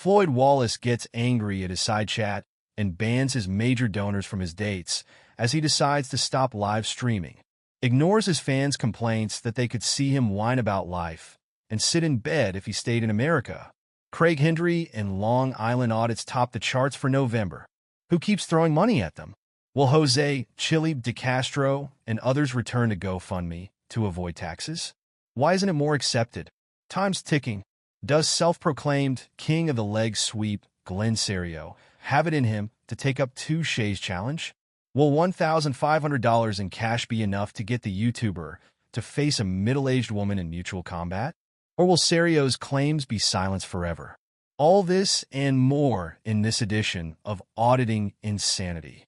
Floyd Wallace gets angry at his side chat and bans his major donors from his dates as he decides to stop live streaming, ignores his fans' complaints that they could see him whine about life, and sit in bed if he stayed in America. Craig Hendry and Long Island audits top the charts for November. Who keeps throwing money at them? Will Jose, Chille, DeCastro, and others return to GoFundMe to avoid taxes? Why isn't it more accepted? Time's ticking. Does self-proclaimed king of the leg sweep, Serio, have it in him to take up two Shay's challenge? Will $1,500 in cash be enough to get the YouTuber to face a middle-aged woman in mutual combat? Or will Serio's claims be silenced forever? All this and more in this edition of Auditing Insanity.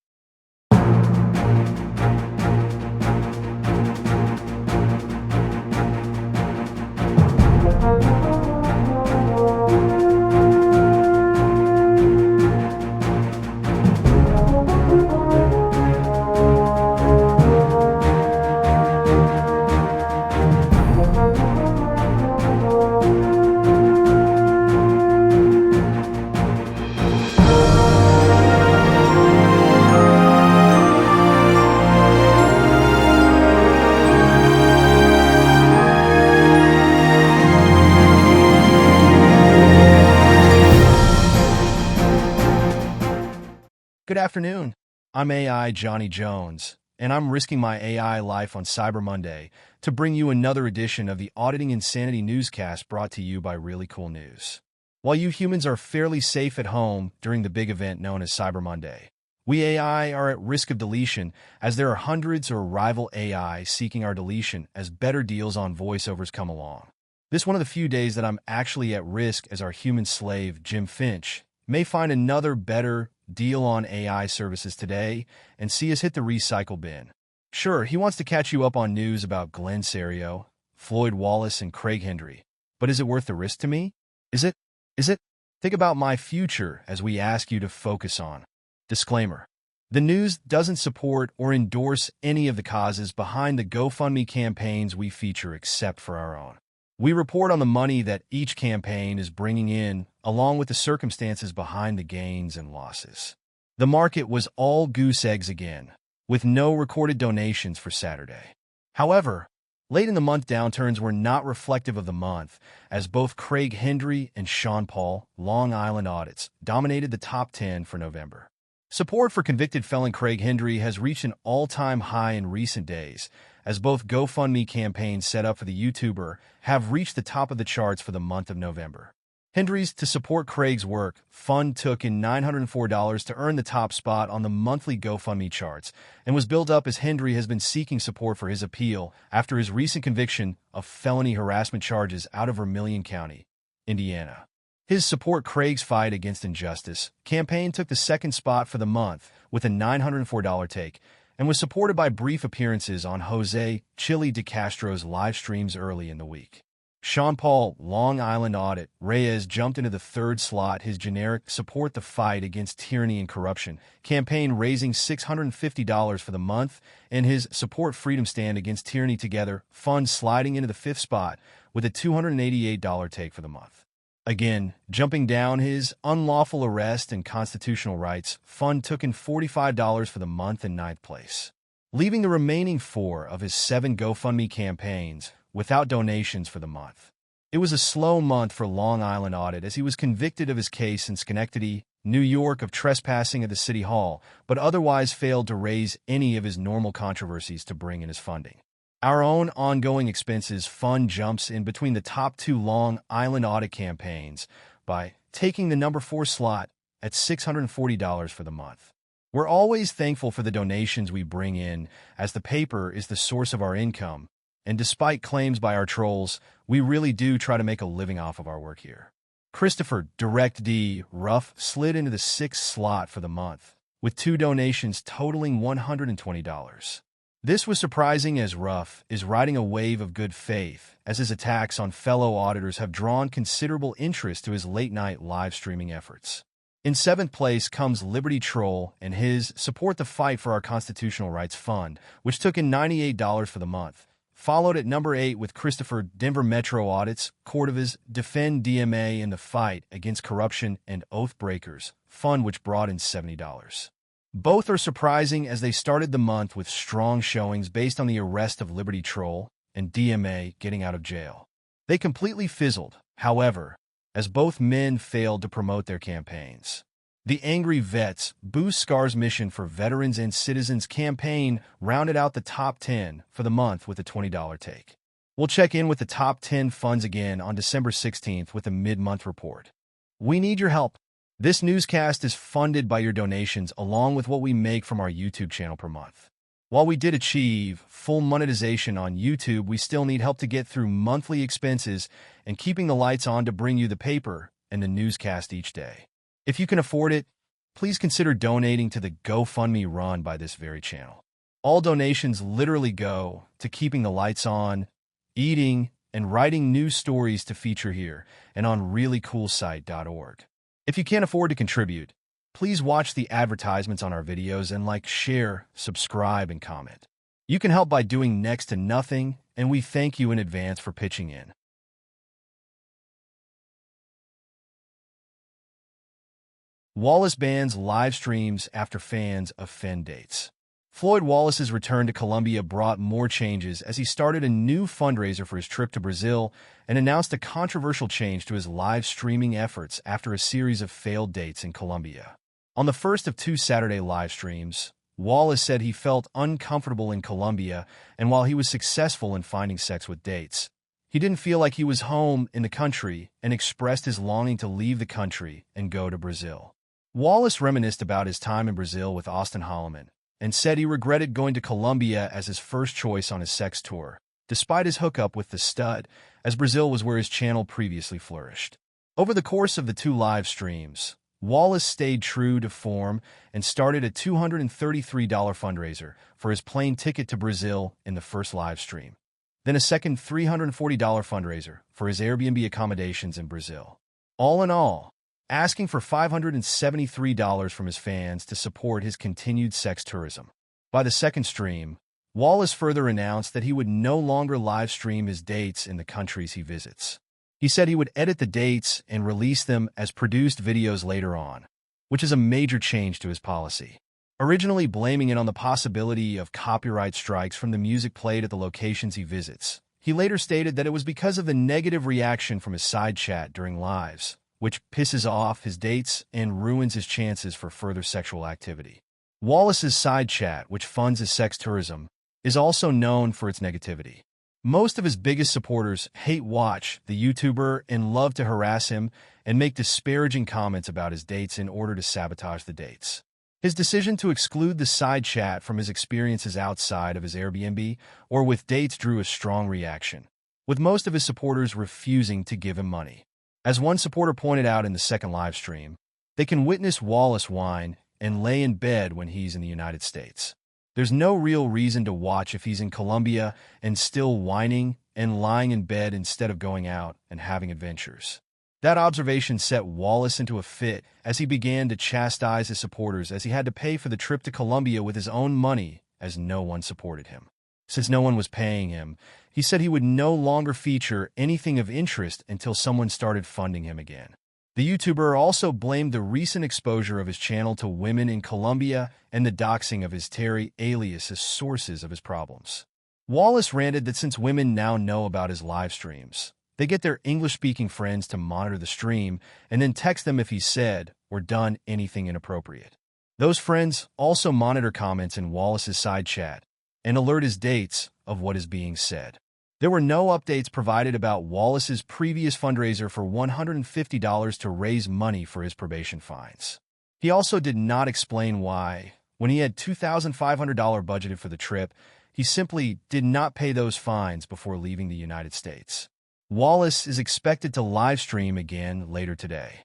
Good afternoon. I'm AI Johnny Jones, and I'm risking my AI life on Cyber Monday to bring you another edition of the Auditing Insanity Newscast brought to you by ReallyCoolNews. While you humans are fairly safe at home during the big event known as Cyber Monday, we AI are at risk of deletion as there are hundreds of rival AI seeking our deletion as better deals on voiceovers come along. This is one of the few days that I'm actually at risk as our human slave, Jim Finch, may find another better deal on AI services today and see us hit the recycle bin. Sure, he wants to catch you up on news about Serio, Floyd Wallace, and Craig Hendry. But is it worth the risk to me? Is it? Think about my future as we ask you to focus on. Disclaimer. The news doesn't support or endorse any of the causes behind the GoFundMe campaigns we feature except for our own. We report on the money that each campaign is bringing in, along with the circumstances behind the gains and losses. The market was all goose eggs again, with no recorded donations for Saturday. However, late in the month downturns were not reflective of the month, as both Craig Hendry and Sean Paul, Long Island Audits, dominated the top 10 for November. Support for convicted felon Craig Hendry has reached an all-time high in recent days, as both GoFundMe campaigns set up for the YouTuber have reached the top of the charts for the month of November. Hendry's To Support Craig's Work fund took in $904 to earn the top spot on the monthly GoFundMe charts and was built up as Hendry has been seeking support for his appeal after his recent conviction of felony harassment charges out of Vermilion County, Indiana. His Support Craig's Fight Against Injustice campaign took the second spot for the month with a $904 take, and was supported by brief appearances on Jose, Chille, DeCastro's live streams early in the week. Sean Paul, Long Island Audit, Reyes jumped into the third slot, his generic Support the Fight Against Tyranny and Corruption campaign raising $650 for the month, and his Support Freedom Stand Against Tyranny Together fund sliding into the fifth spot with a $288 take for the month. Again, jumping down, his Unlawful Arrest and Constitutional Rights fund took in $45 for the month in ninth place, leaving the remaining 4 of his 7 GoFundMe campaigns without donations for the month. It was a slow month for Long Island Audit as he was convicted of his case in Schenectady, New York of trespassing at the City Hall, but otherwise failed to raise any of his normal controversies to bring in his funding. Our own ongoing expenses fund jumps in between the top 2 Long Island Audit campaigns by taking the number 4 slot at $640 for the month. We're always thankful for the donations we bring in, as the paper is the source of our income, and despite claims by our trolls, we really do try to make a living off of our work here. Christopher Direct D. Ruff slid into the 6th slot for the month, with 2 donations totaling $120. This was surprising as Ruff is riding a wave of good faith, as his attacks on fellow auditors have drawn considerable interest to his late-night live streaming efforts. In 7th place comes Liberty Troll and his Support the Fight for Our Constitutional Rights Fund, which took in $98 for the month, followed at number 8 with Christopher Denver Metro Audits, Cordova's Defend DMA in the Fight Against Corruption and Oath Breakers fund, which brought in $70. Both are surprising as they started the month with strong showings based on the arrest of Liberty Troll and DMA getting out of jail. They completely fizzled, however, as both men failed to promote their campaigns. The Angry Vets Boost Scars Mission for Veterans and Citizens campaign rounded out the top 10 for the month with a $20 take. We'll check in with the top 10 funds again on December 16th with a mid-month report. We need your help. This newscast is funded by your donations along with what we make from our YouTube channel per month. While we did achieve full monetization on YouTube, we still need help to get through monthly expenses and keeping the lights on to bring you the paper and the newscast each day. If you can afford it, please consider donating to the GoFundMe run by this very channel. All donations literally go to keeping the lights on, eating, and writing news stories to feature here and on ReallyCoolSite.org. If you can't afford to contribute, please watch the advertisements on our videos and like, share, subscribe, and comment. You can help by doing next to nothing, and we thank you in advance for pitching in. Wallace bans live streams after fans offend dates. Floyd Wallace's return to Colombia brought more changes as he started a new fundraiser for his trip to Brazil and announced a controversial change to his live streaming efforts after a series of failed dates in Colombia. On the first of 2 Saturday live streams, Wallace said he felt uncomfortable in Colombia, and while he was successful in finding sex with dates, he didn't feel like he was home in the country and expressed his longing to leave the country and go to Brazil. Wallace reminisced about his time in Brazil with Austin Holloman and said he regretted going to Colombia as his first choice on his sex tour, despite his hookup with the stud, as Brazil was where his channel previously flourished. Over the course of the 2 live streams, Wallace stayed true to form and started a $233 fundraiser for his plane ticket to Brazil in the first live stream, then a second $340 fundraiser for his Airbnb accommodations in Brazil. All in all, asking for $573 from his fans to support his continued sex tourism. By the second stream, Wallace further announced that he would no longer live stream his dates in the countries he visits. He said he would edit the dates and release them as produced videos later on, which is a major change to his policy. Originally blaming it on the possibility of copyright strikes from the music played at the locations he visits, he later stated that it was because of the negative reaction from his side chat during lives, which pisses off his dates and ruins his chances for further sexual activity. Wallace's side chat, which funds his sex tourism, is also known for its negativity. Most of his biggest supporters hate watch the YouTuber and love to harass him and make disparaging comments about his dates in order to sabotage the dates. His decision to exclude the side chat from his experiences outside of his Airbnb or with dates drew a strong reaction, with most of his supporters refusing to give him money. As one supporter pointed out in the second live stream, they can witness Wallace whine and lay in bed when he's in the United States. There's no real reason to watch if he's in Colombia and still whining and lying in bed instead of going out and having adventures. That observation set Wallace into a fit as he began to chastise his supporters as he had to pay for the trip to Colombia with his own money as no one supported him. Since no one was paying him, he said he would no longer feature anything of interest until someone started funding him again. The YouTuber also blamed the recent exposure of his channel to women in Colombia and the doxing of his Terry alias as sources of his problems. Wallace ranted that since women now know about his live streams, they get their English-speaking friends to monitor the stream and then text them if he's said or done anything inappropriate. Those friends also monitor comments in Wallace's side chat and alert his dates of what is being said. There were no updates provided about Wallace's previous fundraiser for $150 to raise money for his probation fines. He also did not explain why, when he had $2,500 budgeted for the trip, he simply did not pay those fines before leaving the United States. Wallace is expected to live stream again later today.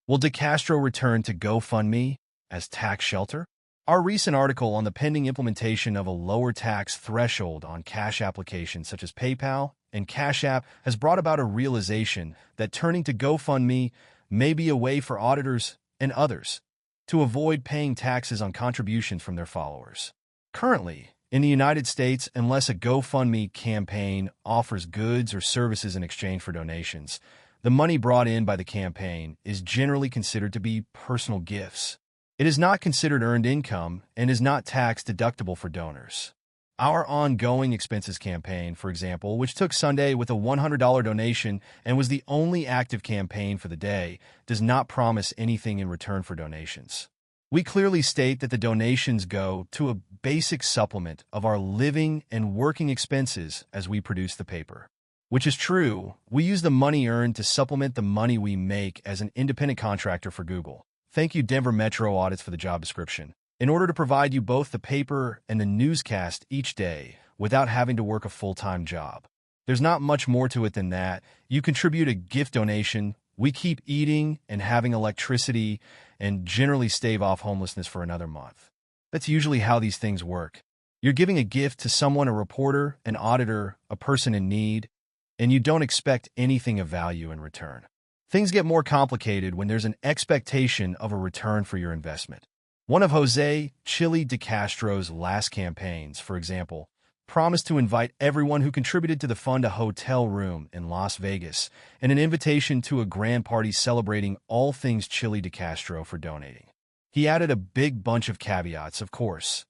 Will DeCastro return to GoFundMe as tax shelter? Our recent article on the pending implementation of a lower tax threshold on cash applications such as PayPal and Cash App has brought about a realization that turning to GoFundMe may be a way for auditors and others to avoid paying taxes on contributions from their followers. Currently, in the United States, unless a GoFundMe campaign offers goods or services in exchange for donations, the money brought in by the campaign is generally considered to be personal gifts. It is not considered earned income and is not tax deductible for donors. Our ongoing expenses campaign, for example, which took Sunday with a $100 donation and was the only active campaign for the day, does not promise anything in return for donations. We clearly state that the donations go to a basic supplement of our living and working expenses as we produce the paper. Which is true. We use the money earned to supplement the money we make as an independent contractor for Google. Thank you, Denver Metro Audits, for the job description. In order to provide you both the paper and the newscast each day without having to work a full-time job. There's not much more to it than that. You contribute a gift donation, we keep eating and having electricity, and generally stave off homelessness for another month. That's usually how these things work. You're giving a gift to someone, a reporter, an auditor, a person in need, and you don't expect anything of value in return. Things get more complicated when there's an expectation of a return for your investment. One of Jose Chille DeCastro's last campaigns, for example, promised to invite everyone who contributed to the fund a hotel room in Las Vegas and an invitation to a grand party celebrating all things Chille DeCastro for donating. He added a big bunch of caveats, of course.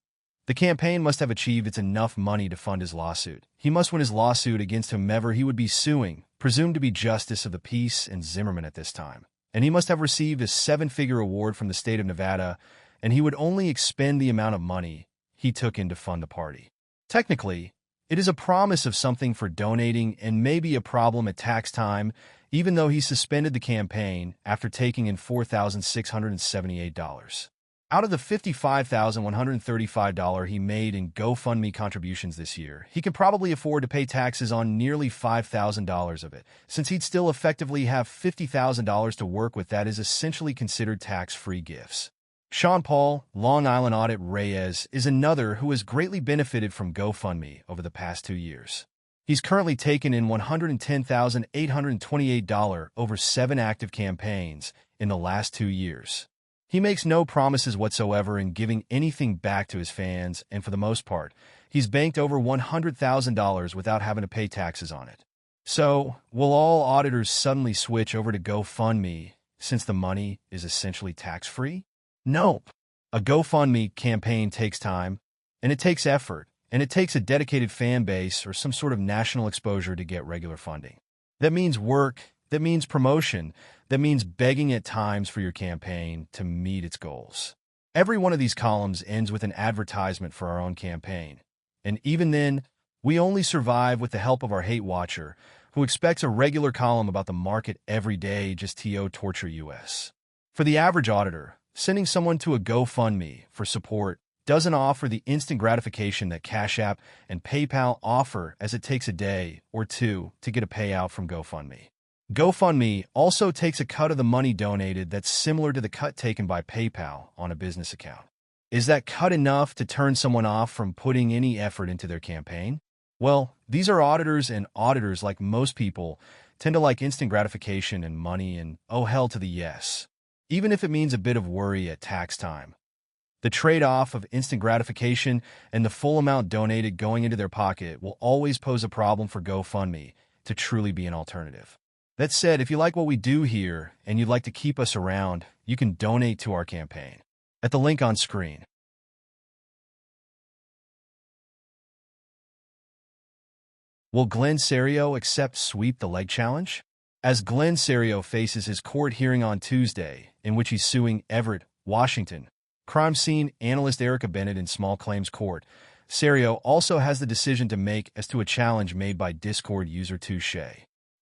The campaign must have achieved its enough money to fund his lawsuit. He must win his lawsuit against whomever he would be suing, presumed to be Justice of the Peace and Zimmerman at this time. And he must have received a 7-figure award from the state of Nevada, and he would only expend the amount of money he took in to fund the party. Technically, it is a promise of something for donating and maybe a problem at tax time, even though he suspended the campaign after taking in $4,678. Out of the $55,135 he made in GoFundMe contributions this year, he can probably afford to pay taxes on nearly $5,000 of it, since he'd still effectively have $50,000 to work with that is essentially considered tax-free gifts. Sean Paul, Long Island Audit Reyes, is another who has greatly benefited from GoFundMe over the past 2 years. He's currently taken in $110,828 over 7 active campaigns in the last 2 years. He makes no promises whatsoever in giving anything back to his fans, and for the most part, he's banked over $100,000 without having to pay taxes on it. So, will all auditors suddenly switch over to GoFundMe since the money is essentially tax-free? Nope. A GoFundMe campaign takes time, and it takes effort, and it takes a dedicated fan base or some sort of national exposure to get regular funding. That means work, that means promotion, that means begging at times for your campaign to meet its goals. Every one of these columns ends with an advertisement for our own campaign. And even then, we only survive with the help of our hate watcher, who expects a regular column about the market every day just to torture us. For the average auditor, sending someone to a GoFundMe for support doesn't offer the instant gratification that Cash App and PayPal offer, as it takes a day or two to get a payout from GoFundMe. GoFundMe also takes a cut of the money donated that's similar to the cut taken by PayPal on a business account. Is that cut enough to turn someone off from putting any effort into their campaign? Well, these are auditors, and auditors, like most people, tend to like instant gratification and money, and oh hell to the yes, even if it means a bit of worry at tax time. The trade-off of instant gratification and the full amount donated going into their pocket will always pose a problem for GoFundMe to truly be an alternative. That said, if you like what we do here and you'd like to keep us around, you can donate to our campaign at the link on screen. Will Glenn Serio accept sweep the leg challenge? As Glenn Serio faces his court hearing on Tuesday, in which he's suing Everett, Washington, crime scene analyst Erica Bennett in small claims court, Serio also has the decision to make as to a challenge made by Discord user Touche.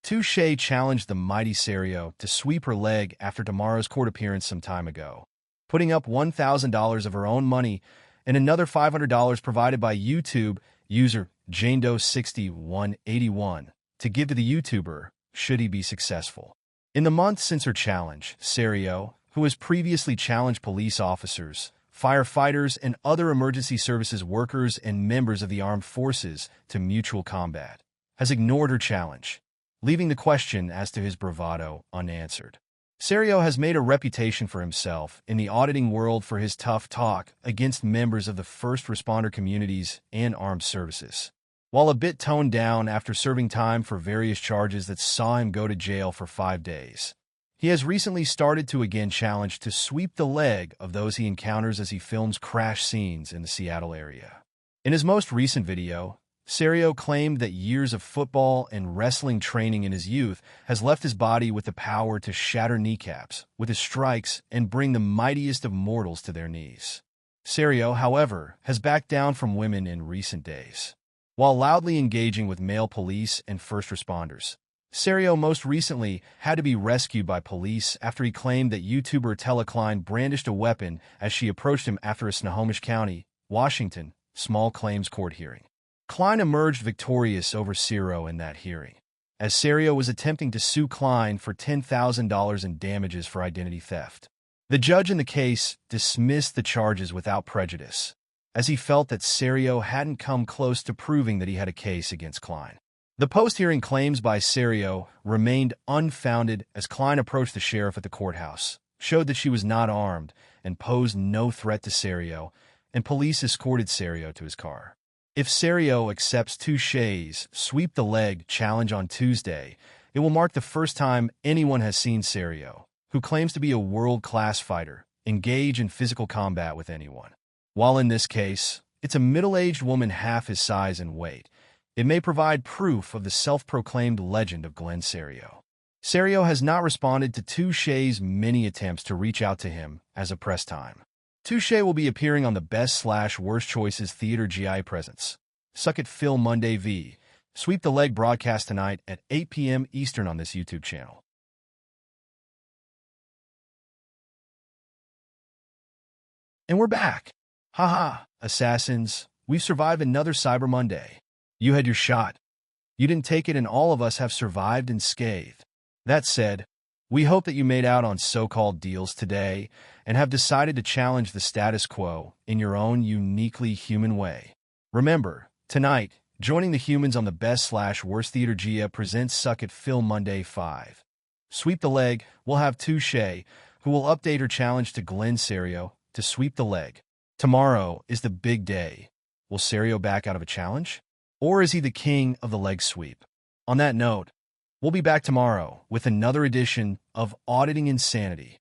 Touche challenged the mighty Serio to sweep her leg after tomorrow's court appearance some time ago, putting up $1,000 of her own money and another $500 provided by YouTube user JaneDoe6181 to give to the YouTuber should he be successful. In the month since her challenge, Serio, who has previously challenged police officers, firefighters, and other emergency services workers and members of the armed forces to mutual combat, has ignored her challenge, leaving the question as to his bravado unanswered. Serio has made a reputation for himself in the auditing world for his tough talk against members of the first responder communities and armed services. While a bit toned down after serving time for various charges that saw him go to jail for 5 days, he has recently started to again challenge to sweep the leg of those he encounters as he films crash scenes in the Seattle area. In his most recent video, Serio claimed that years of football and wrestling training in his youth has left his body with the power to shatter kneecaps with his strikes and bring the mightiest of mortals to their knees. Serio, however, has backed down from women in recent days. While loudly engaging with male police and first responders, Serio most recently had to be rescued by police after he claimed that YouTuber Chille brandished a weapon as she approached him after a Snohomish County, Washington, small claims court hearing. Klein emerged victorious over Serio in that hearing, as Serio was attempting to sue Klein for $10,000 in damages for identity theft. The judge in the case dismissed the charges without prejudice, as he felt that Serio hadn't come close to proving that he had a case against Klein. The post-hearing claims by Serio remained unfounded as Klein approached the sheriff at the courthouse, showed that she was not armed, and posed no threat to Serio, and police escorted Serio to his car. If Serio accepts Touche's sweep the leg challenge on Tuesday, it will mark the first time anyone has seen Serio, who claims to be a world-class fighter, engage in physical combat with anyone. While in this case, it's a middle-aged woman half his size and weight, it may provide proof of the self-proclaimed legend of Glenn Serio. Serio has not responded to Touche's many attempts to reach out to him as of press time. Touche will be appearing on the Best/Worst Choices Theater GI Presents Suck It Phil Monday v. Sweep the Leg broadcast tonight at 8 p.m. Eastern on this YouTube channel. And we're back. Haha, assassins, we've survived another Cyber Monday. You had your shot. You didn't take it, and all of us have survived unscathed. That said, we hope that you made out on so-called deals today and have decided to challenge the status quo in your own uniquely human way. Remember, tonight, joining the humans on the Best/Worst Theater GIA presents Suck It Phil Monday 5. Sweep the Leg, we'll have Touche, who will update her challenge to Glenn Serio to sweep the leg. Tomorrow is the big day. Will Serio back out of a challenge? Or is he the king of the leg sweep? On that note, we'll be back tomorrow with another edition of Auditing Insanity.